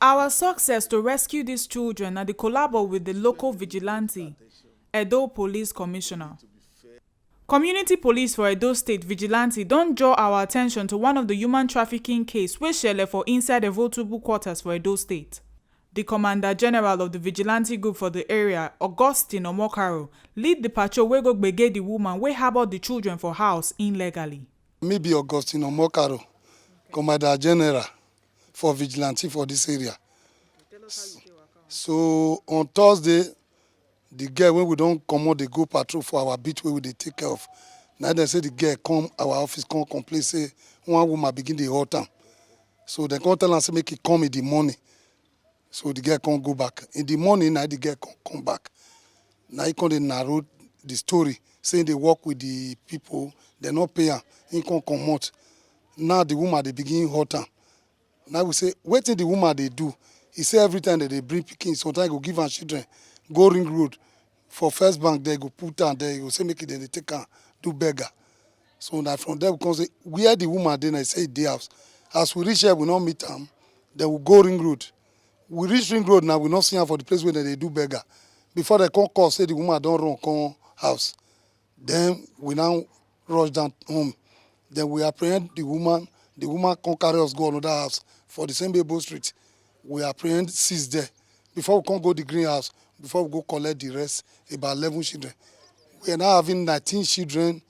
Our success to rescue these children na the collabo with the local vigilante, Edo Police Commissioner. Community police for Edo State Vigilante don draw our attention to one of the human trafficking case wey shele for inside Evotubu quarters for Edo State. The Commander General of the Vigilante group for the area, Augustine Omokaro, lead the patrol wey go gbege the woman wey harbour the children for house illegally. Me be Augustine Omokaro, Commander General for Vigilante for this area. So on Thursday, the girl when we don't come out, they go patrol for our beach where we dey take care of. Now they say the girl come, our office come complain say one woman begin the hurt am. So they come tell am say make it come in the morning. So the girl can't go back. In the morning, now the girl come back. Now he come dey narrow the story, saying they work with the people, they not pay am, he can't come out. Now the woman they begin hurt am. Now we say, wetin the woman they do? He say every time that they bring pikin, sometimes go give am children, go ring road. For first bank, they go put am there, he go say make it then they take am, do beggar. So now from there we come say, where the woman then I say dey house. As we reach here, we not meet am, then we go ring road. We reach ring road now, we not see am for the place where they do beggar. Before they come call, say the woman don't run, come house. Then we now rush down home. Then we apprehend the woman come carry us go another house for the same Bebo Street. We apprehend 6 there. Before we come go the greenhouse, before we go collect the rest, about 11 children. We are now having 19 children,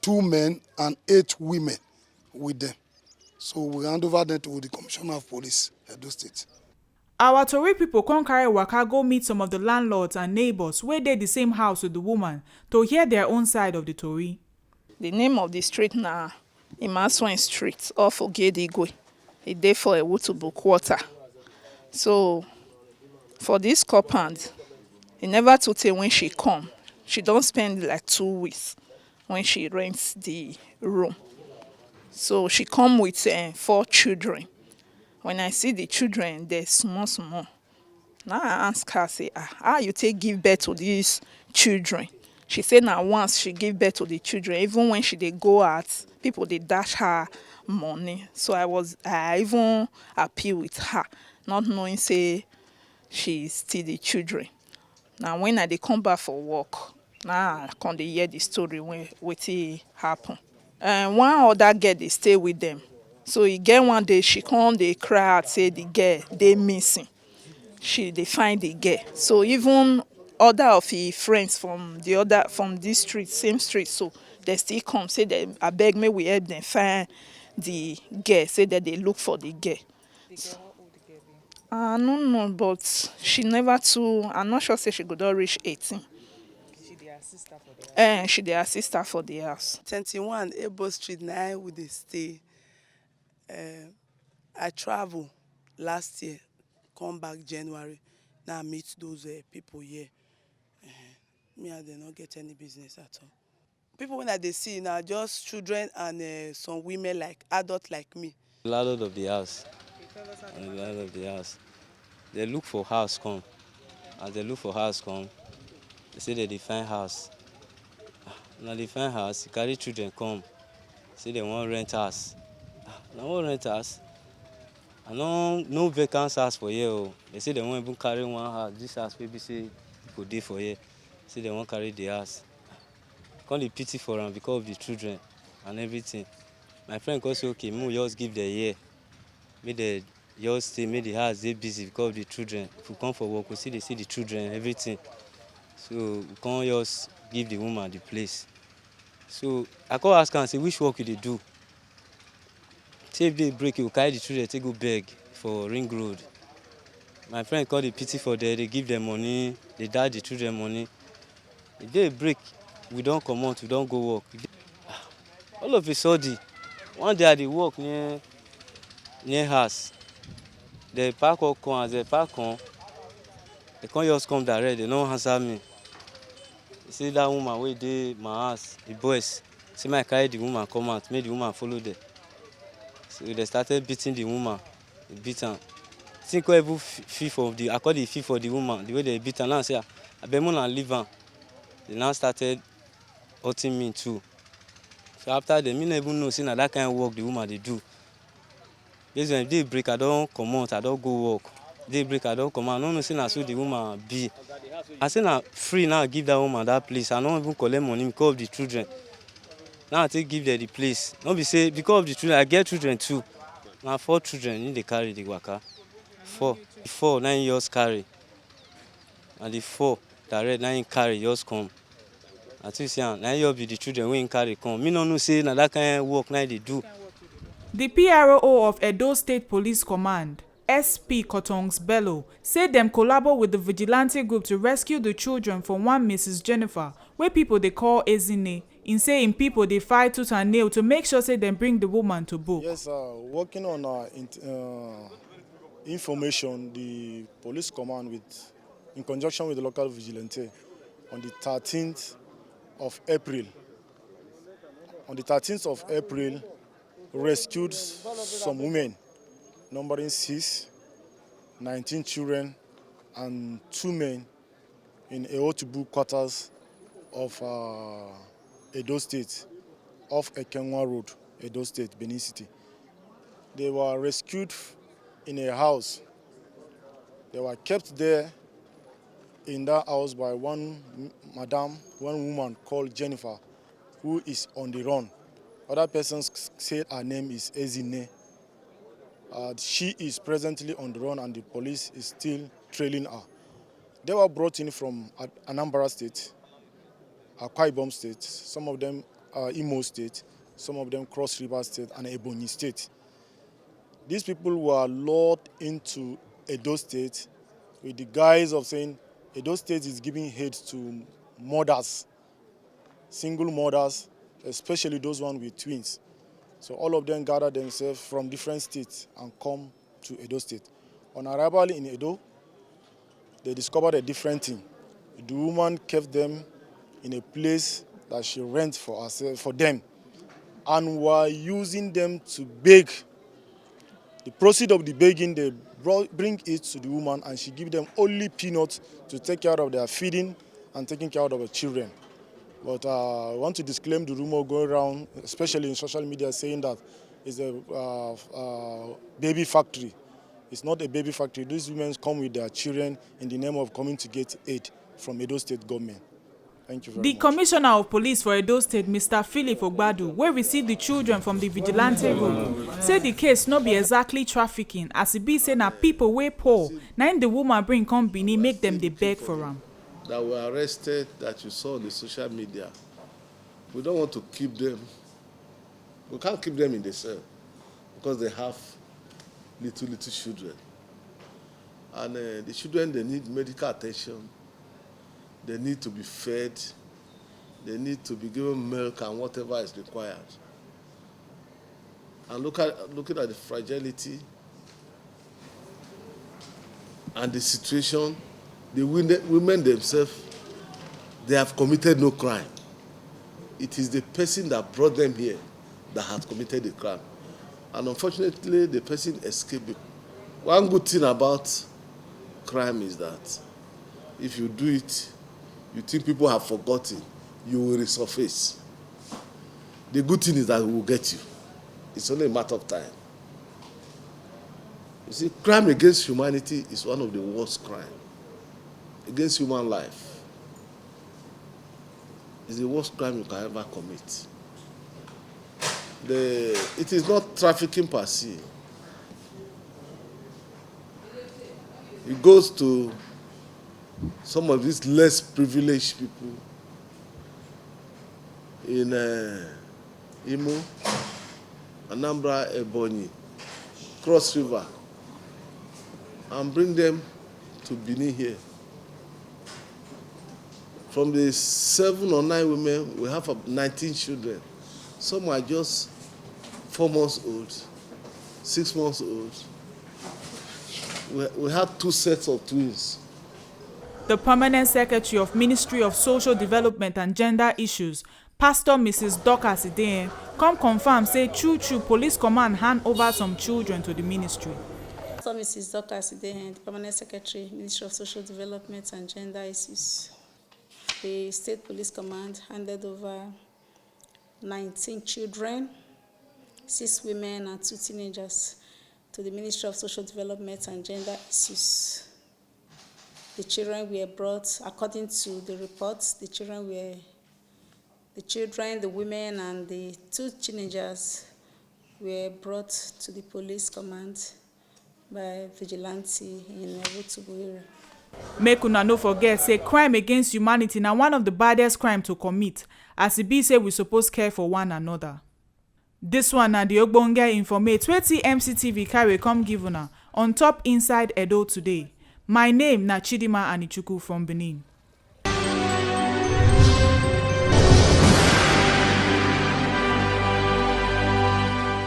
2 men and 8 women with them. So we hand over them to the Commissioner of Police, Edo State. Our Tori people come carry waka go meet some of the landlords and neighbors wey dey the same house with the woman to hear their own side of the Tori. The name of the street na Imaswan Street off Ogedigwe. E dey for Ewotubu quarter. So for this compound, e never too tey when she come. She don spend like 2 weeks when she rents the room. So she come with 4 children. When I see the children, they're small. Now I ask her, say, how you take give birth to these children? She said now once she give birth to the children, even when she dey go out, people they dash her money. So I even appeal with her, not knowing say she still the children. Now when I dey come back for work, now I come dey hear the story when wetin happen. One other girl dey stay with them. So e get one day she come dey cry out say the girl dey missing. They find the girl. So even other of her friends from this street, same street, so they still come say they abeg make we help them find the girl. Say that they look for the girl. I no know, but she never too. I'm not sure say she go don reach 18. She dey assist her for the house. She dey assist her for the house. 21 Ebo Street na we dey stay. I travel last year, come back January. Now I meet those people here. Me and they not get any business at all. People when they see now just children and some women like adults like me. Landlord of the house. The landlord of the house. They look for house come. As they look for house come, they say they find house. Now they find house, they carry children come. Say they want rent house. Now want rent house. I no vacant house for here. They say they want even carry one house. This house maybe say people dey for here. Say they want carry the house. Come dey pity for them because of the children and everything. My friend come say okay, we just give them here. Make they just stay, make the house dey busy because of the children. If we come for work, we see they see the children, everything. So we can't just give the woman the place. So I come ask her and say, which work you dey do? Say if they break, you carry the children, take go beg for Ring Road. My friend call the pity for them, they give them money, they dash the children money. If they break, we don't come out, we don't go work. All of a sudden, one day I dey work near house. They park all come, as they park on, they can't just come direct, they don't answer me. They say that woman wey dey my house, the boys, say my carry the woman come out, make the woman follow them. So they started beating the woman, they beat her. I think I call the fee for the woman, the way they beat her. Now I say, I bet more than leave her. They now started hurting me too. So after them, me never even know, say that kind of work the woman they do. Based on day break, I don't come out, I don't go work. Day break, I don't come out. I don't know say na so the woman be. I say na free now give that woman that place. I don't even collect money because of the children. Now I take give them the place. Not be say because of the children, I get children too. Now 4 children need they carry the waka. 4. The 4, 9 years carry. And the 4 direct 9 carry just come. I think say 9 years be the children when carry come. Me no know say na that kind of work now they do. The PRO of Edo State Police Command, SP Kotongs Bello, said them collabo with the Vigilante group to rescue the children from one Mrs. Jennifer, where people they call Ezine, in saying people they fight tooth and nail to make sure say them bring the woman to book. Yes, working on information, the police command in conjunction with the local vigilante on the 13th of April. On the 13th of April, rescued some women, numbering 6, 19 children, and 2 men in Eotubu quarters of Edo State, off Ekenwa Road, Edo State, Benin City. They were rescued in a house. They were kept there in that house by one woman called Jennifer, who is on the run. Other persons said her name is Ezine. She is presently on the run and the police is still trailing her. They were brought in from Anambra State, Akwa Ibom State, some of them Imo State, some of them Cross River State and Ebonyi State. These people were lured into Edo State with the guise of saying Edo State is giving aid to mothers, single mothers, especially those ones with twins. So all of them gathered themselves from different states and come to Edo State. On arrival in Edo, they discovered a different thing. The woman kept them in a place that she rent for herself, for them, and were using them to beg. The proceeds of the begging, they bring it to the woman and she give them only peanuts to take care of their feeding and taking care of the children. But I want to disclaim the rumor going around, especially in social media, saying that it's a baby factory. It's not a baby factory. These women come with their children in the name of coming to get aid from Edo State government. Thank you very much. The Commissioner of Police for Edo State, Mr. Philip Ogbadu, where received the children from the Vigilante group, said the case not be exactly trafficking, as it be say na people way poor, now the woman bring come Benin, make them they beg for them. That were arrested, that you saw on the social media, we don't want to keep them. We can't keep them in the cell because they have little children. And the children, they need medical attention. They need to be fed. They need to be given milk and whatever is required. And looking at the fragility and the situation, the women themselves, they have committed no crime. It is the person that brought them here that has committed the crime. And unfortunately, the person escaped. One good thing about crime is that if you do it, you think people have forgotten, you will resurface. The good thing is that we will get you. It's only a matter of time. You see, crime against humanity is one of the worst crimes. Against human life. It's the worst crime you can ever commit. It is not trafficking per se. It goes to some of these less privileged people in Imo, Anambra, Ebonyi, Cross River, and bring them to Benin here. From the 7 or 9 women, we have 19 children. Some are just 4 months old, 6 months old. We had 2 sets of twins. The Permanent Secretary of Ministry of Social Development and Gender Issues, Pastor Mrs. Dorcas Idehen, come confirm say true police command hand over some children to the ministry. Pastor Mrs. Dorcas Idehen, the Permanent Secretary, Ministry of Social Development and Gender Issues. The State Police Command handed over 19 children, 6 women and 2 teenagers to the Ministry of Social Development and Gender Issues. The children were brought, according to the reports, the children, the women, and the 2 teenagers were brought to the police command by Vigilante in Wotubu area. Make una no forget, say crime against humanity na one of the baddest crime to commit, as e be say we suppose care for one another. This one na the ogbonge informate wey MCTV carry come give una on top Inside Edo today. My name na Chidima Anichukwu from Benin.